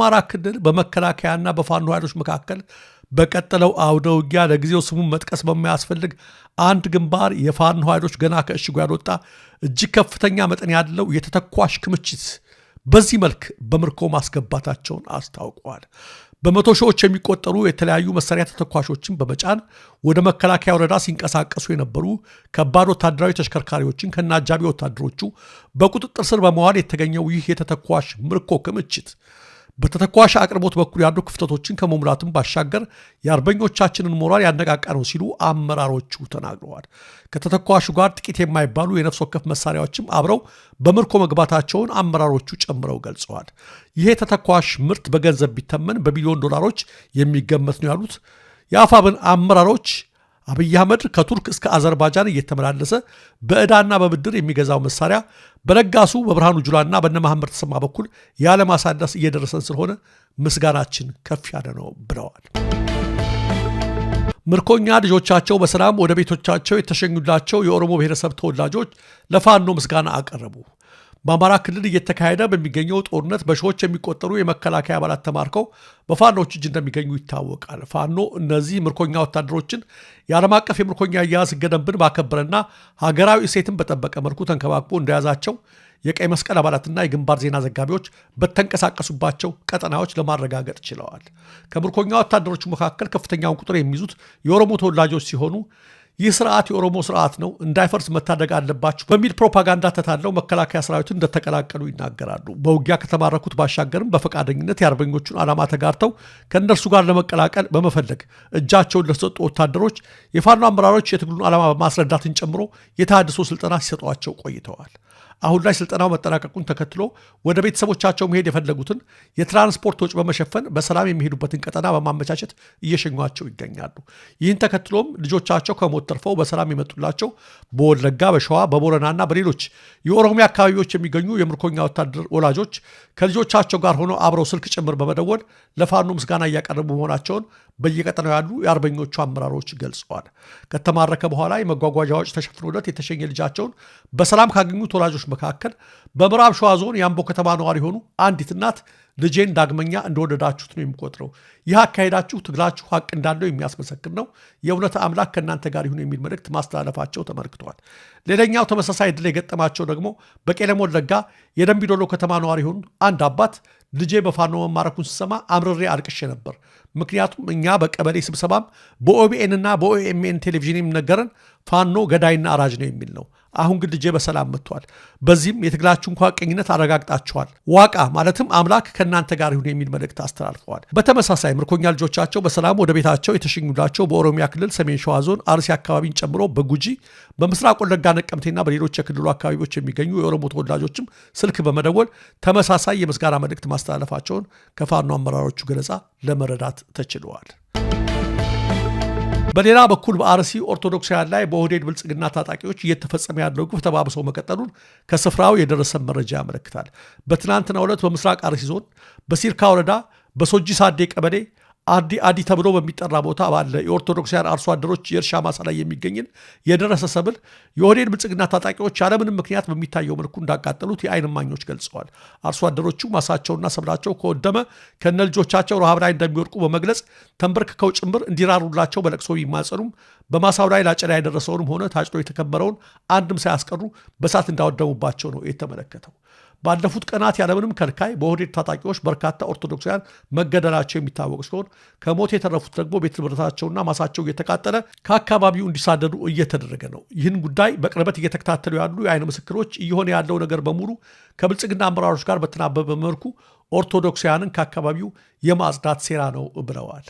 በአማራ ክልል በመከላከያና በፋኖ ኃይሎች መካከል በቀጠለው አውደ ውጊያ ለጊዜው ስሙን መጥቀስ በማያስፈልግ አንድ ግንባር የፋኖ ኃይሎች ገና ከእሽጉ ያልወጣ እጅግ ከፍተኛ መጠን ያለው የተተኳሽ ክምችት በዚህ መልክ በምርኮ ማስገባታቸውን አስታውቀዋል። በመቶ ሺዎች የሚቆጠሩ የተለያዩ መሳሪያ ተተኳሾችን በመጫን ወደ መከላከያ ወረዳ ሲንቀሳቀሱ የነበሩ ከባድ ወታደራዊ ተሽከርካሪዎችን ከነአጃቢ ወታደሮቹ በቁጥጥር ስር በመዋል የተገኘው ይህ የተተኳሽ ምርኮ ክምችት በተተኳሽ አቅርቦት በኩል ያሉ ክፍተቶችን ከመሙላትም ባሻገር የአርበኞቻችንን ሞራል ያነቃቃ ነው ሲሉ አመራሮቹ ተናግረዋል። ከተተኳሹ ጋር ጥቂት የማይባሉ የነፍስ ወከፍ መሳሪያዎችም አብረው በምርኮ መግባታቸውን አመራሮቹ ጨምረው ገልጸዋል። ይሄ ተተኳሽ ምርት በገንዘብ ቢተመን በቢሊዮን ዶላሮች የሚገመት ነው ያሉት የአፋብን አመራሮች አብይ አህመድ ከቱርክ እስከ አዘርባጃን እየተመላለሰ በዕዳና በብድር የሚገዛው መሳሪያ በለጋሱ በብርሃኑ ጁላና በነ መሐመድ ተሰማ በኩል ያለማሳደስ እየደረሰን ስለሆነ ምስጋናችን ከፍ ያለ ነው ብለዋል። ምርኮኛ ልጆቻቸው በሰላም ወደ ቤቶቻቸው የተሸኙላቸው የኦሮሞ ብሔረሰብ ተወላጆች ለፋኖ ምስጋና አቀረቡ። በአማራ ክልል እየተካሄደ በሚገኘው ጦርነት በሺዎች የሚቆጠሩ የመከላከያ አባላት ተማርከው በፋኖች እጅ እንደሚገኙ ይታወቃል። ፋኖ እነዚህ ምርኮኛ ወታደሮችን የዓለም አቀፍ የምርኮኛ አያያዝ ሕገ ደንብን ባከበረና ሀገራዊ እሴትን በጠበቀ መልኩ ተንከባክቦ እንደያዛቸው የቀይ መስቀል አባላትና የግንባር ዜና ዘጋቢዎች በተንቀሳቀሱባቸው ቀጠናዎች ለማረጋገጥ ችለዋል። ከምርኮኛ ወታደሮቹ መካከል ከፍተኛውን ቁጥር የሚይዙት የኦሮሞ ተወላጆች ሲሆኑ ይህ ስርዓት የኦሮሞ ስርዓት ነው፣ እንዳይፈርስ መታደግ አለባችሁ በሚል ፕሮፓጋንዳ ተታለው መከላከያ ሰራዊትን እንደተቀላቀሉ ይናገራሉ። በውጊያ ከተማረኩት ባሻገርም በፈቃደኝነት የአርበኞቹን ዓላማ ተጋርተው ከእነርሱ ጋር ለመቀላቀል በመፈለግ እጃቸውን ለሰጡ ወታደሮች የፋኖ አመራሮች የትግሉን ዓላማ በማስረዳትን ጨምሮ የተሃድሶ ስልጠና ሲሰጧቸው ቆይተዋል። አሁን ላይ ስልጠናው መጠናቀቁን ተከትሎ ወደ ቤተሰቦቻቸው መሄድ የፈለጉትን የትራንስፖርት ወጪ በመሸፈን በሰላም የሚሄዱበትን ቀጠና በማመቻቸት እየሸኟቸው ይገኛሉ። ይህን ተከትሎም ልጆቻቸው ከሞት ተርፈው በሰላም የመጡላቸው በወለጋ፣ በሸዋ፣ በቦረናና በሌሎች የኦሮሚያ አካባቢዎች የሚገኙ የምርኮኛ ወታደር ወላጆች ከልጆቻቸው ጋር ሆነው አብረው ስልክ ጭምር በመደወል ለፋኖ ምስጋና እያቀረቡ መሆናቸውን በየቀጠናው ያሉ የአርበኞቹ አመራሮች ገልጸዋል። ከተማረከ በኋላ የመጓጓዣዎች ተሸፍኖለት የተሸኘ ልጃቸውን በሰላም ካገኙት ወላጆች መካከል በምዕራብ ሸዋ ዞን የአምቦ ከተማ ነዋሪ የሆኑ አንዲት እናት ልጄን ዳግመኛ እንደወደዳችሁት ነው የሚቆጥረው። ይህ አካሄዳችሁ ትግላችሁ ሀቅ እንዳለው የሚያስመሰክር ነው። የእውነት አምላክ ከእናንተ ጋር ይሁን የሚል መልእክት ማስተላለፋቸው ተመልክቷል። ሌላኛው ተመሳሳይ ዕድል የገጠማቸው ደግሞ በቄለም ወለጋ የደንቢ ዶሎ ከተማ ነዋሪ የሆኑ አንድ አባት ልጄ በፋኖ መማረኩን ስሰማ አምርሬ አልቅሼ ነበር። ምክንያቱም እኛ በቀበሌ ስብሰባም በኦቢኤን እና በኦኤምኤን ቴሌቪዥን የሚነገረን ፋኖ ገዳይና አራጅ ነው የሚል ነው። አሁን ግን ልጄ በሰላም መጥቷል። በዚህም የትግላችሁን ቋቀኝነት አረጋግጣችኋል። ዋቃ ማለትም አምላክ ከእናንተ ጋር ይሁን የሚል መልእክት አስተላልፈዋል። በተመሳሳይ ምርኮኛ ልጆቻቸው በሰላም ወደ ቤታቸው የተሸኙላቸው በኦሮሚያ ክልል ሰሜን ሸዋ ዞን አርሲ አካባቢን ጨምሮ በጉጂ በምስራቅ ወለጋ ነቀምቴና በሌሎች የክልሉ አካባቢዎች የሚገኙ የኦሮሞ ተወላጆችም ስልክ በመደወል ተመሳሳይ የምስጋና መልእክት ማስተላለፋቸውን ከፋኖ አመራሮቹ ገለጻ ለመረዳት ተችሏል። በሌላ በኩል በአርሲ ኦርቶዶክሳውያን ላይ በኦህዴድ ብልጽግና ታጣቂዎች እየተፈጸመ ያለው ግፍ ተባብሶ መቀጠሉን ከስፍራው የደረሰ መረጃ ያመለክታል። በትናንትናው ዕለት በምስራቅ አርሲ ዞን በሲርካ ወረዳ በሶጂ ሳዴ ቀበሌ አዲ ተብሎ በሚጠራ ቦታ ባለ የኦርቶዶክሳውያን አርሶ አደሮች የእርሻ ማሳ ላይ የሚገኝን የደረሰ ሰብል የኦህዴድ ብልጽግና ታጣቂዎች ያለምንም ምክንያት በሚታየው መልኩ እንዳቃጠሉት የዓይን እማኞች ገልጸዋል። አርሶ አደሮቹ ማሳቸውና ሰብላቸው ከወደመ ከነልጆቻቸው ረሃብ ላይ እንደሚወድቁ በመግለጽ ተንበርክከው ጭምር እንዲራሩላቸው በለቅሶ ቢማጸኑም በማሳው ላይ ላጨዳ የደረሰውንም ሆነ ታጭዶ የተከመረውን አንድም ሳያስቀሩ በሳት እንዳወደሙባቸው ነው የተመለከተው። ባለፉት ቀናት ያለምንም ከልካይ በኦህዴድ ታጣቂዎች በርካታ ኦርቶዶክሳውያን መገደላቸው የሚታወቅ ሲሆን ከሞት የተረፉት ደግሞ ቤት ንብረታቸውና ማሳቸው እየተቃጠለ ከአካባቢው እንዲሳደዱ እየተደረገ ነው። ይህን ጉዳይ በቅርበት እየተከታተሉ ያሉ የዓይን ምስክሮች እየሆነ ያለው ነገር በሙሉ ከብልጽግና አመራሮች ጋር በተናበበ መልኩ ኦርቶዶክሳውያንን ከአካባቢው የማጽዳት ሴራ ነው ብለዋል።